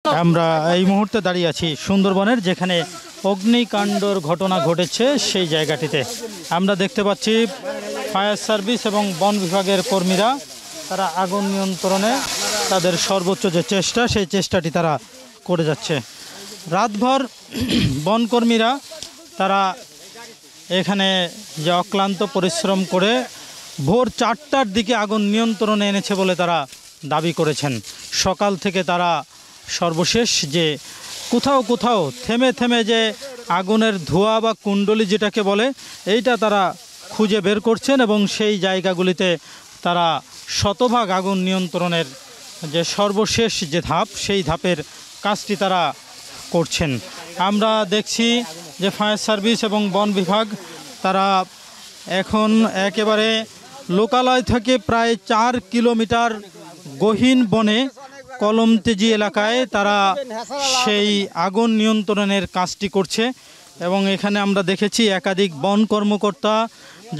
আমরা এই মুহূর্তে দাঁড়িয়ে আছি সুন্দরবনের যেখানে অগ্নিকাণ্ডর ঘটনা ঘটেছে সেই জায়গাটিতে। আমরা দেখতে পাচ্ছি ফায়ার সার্ভিস এবং বন বিভাগের কর্মীরা তারা আগুন নিয়ন্ত্রণে তাদের সর্বোচ্চ যে চেষ্টা সেই চেষ্টাটি তারা করে যাচ্ছে। রাতভর বনকর্মীরা তারা এখানে যে অক্লান্ত পরিশ্রম করে ভোর 4টার দিকে আগুন নিয়ন্ত্রণে এনেছে বলে তারা দাবি করেছেন। সকাল থেকে তারা সর্বশেষ যে কোথাও কোথাও থেমে থেমে যে আগুনের ধোঁয়া বা কুণ্ডলি যেটাকে বলে এইটা তারা খুঁজে বের করছেন এবং সেই জায়গাগুলিতে তারা শতভাগ আগুন নিয়ন্ত্রণের যে সর্বশেষ যে ধাপ সেই ধাপের কাজটি তারা করছেন। আমরা দেখছি যে ফায়ার সার্ভিস এবং বন বিভাগ তারা এখন একেবারে লোকালয় থেকে প্রায় 4 কিলোমিটার গহীন বনে কলমতেজি এলাকায় তারা সেই আগুন নিয়ন্ত্রণের কাজটি করছে এবং এখানে আমরা দেখেছি একাধিক বন কর্মকর্তা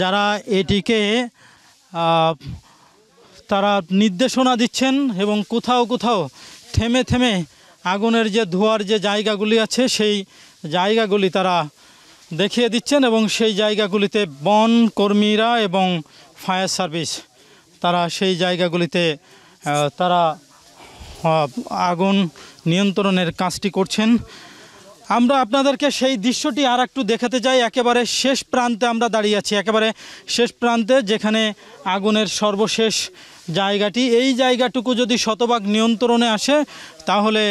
যারা এটিকে তারা নির্দেশনা দিচ্ছেন এবং কোথাও কোথাও থেমে থেমে আগুনের যে ধোঁয়ার যে জায়গাগুলি আছে সেই জায়গাগুলি তারা দেখিয়ে দিচ্ছেন এবং সেই জায়গাগুলিতে বন কর্মীরা এবং ফায়ার সার্ভিস তারা সেই জায়গাগুলিতে তারা আগুন নিয়ন্ত্রণের কাজটি করছেন। আমরা আপনাদেরকে সেই দৃশ্যটি আর একটু দেখাতে চাই। একেবারে শেষ প্রান্তে আমরা দাঁড়িয়ে আছি, একেবারে শেষ প্রান্তে যেখানে আগুনের সর্বশেষ জায়গাটি। এই জায়গাটুকু যদি শতভাগ নিয়ন্ত্রণে আসে তাহলে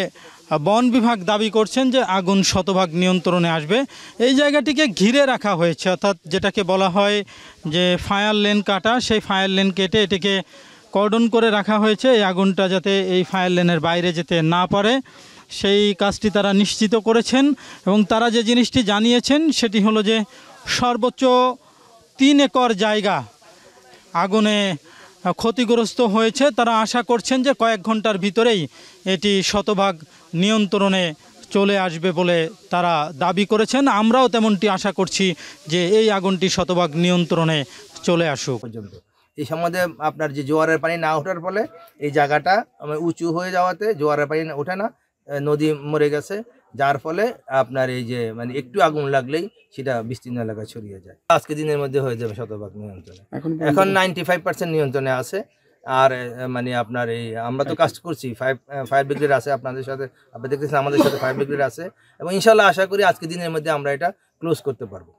বন বিভাগ দাবি করছেন যে আগুন শতভাগ নিয়ন্ত্রণে আসবে। এই জায়গাটিকে ঘিরে রাখা হয়েছে, অর্থাৎ যেটাকে বলা হয় যে ফায়ার লেন কাটা, সেই ফায়ার লেন কেটে এটিকে কর্ডন করে রাখা হয়েছে এই আগুনটা যাতে এই ফায়ার লেনের বাইরে যেতে না পারে সেই কাজটি তারা নিশ্চিত করেছেন। এবং তারা যে জিনিসটি জানিয়েছেন সেটি হলো যে সর্বোচ্চ 3 একর জায়গা আগুনে ক্ষতিগ্রস্ত হয়েছে। তারা আশা করছেন যে কয়েক ঘন্টার ভিতরেই এটি শতভাগ নিয়ন্ত্রণে চলে আসবে বলে তারা দাবি করেছেন। আমরাও তেমনটি আশা করছি যে এই আগুনটি শতভাগ নিয়ন্ত্রণে চলে আসুক। এই সম্বন্ধে আপনার যে জোয়ারের পানি না ওঠার ফলে এই জায়গাটা উঁচু হয়ে যাওয়াতে জোয়ারের পানি ওঠে না, নদী মরে গেছে, যার ফলে আপনার এই যে মানে একটু আগুন লাগলেই সেটা বিস্তীর্ণ এলাকায় ছড়িয়ে যায়। আজকে দিনের মধ্যে হয়ে যাবে শতভাগ নিয়ন্ত্রণে। এখন 95% নিয়ন্ত্রণে আছে। আর মানে আপনার এই আমরা তো কাজ করছি, ফায়ার ব্রিগেড আছে আপনাদের সাথে, আপনি দেখতেছেন আমাদের সাথে ফায়ার ব্রিগেড আছে এবং ইনশাল্লাহ আশা করি আজকে দিনের মধ্যে আমরা এটা ক্লোজ করতে পারবো।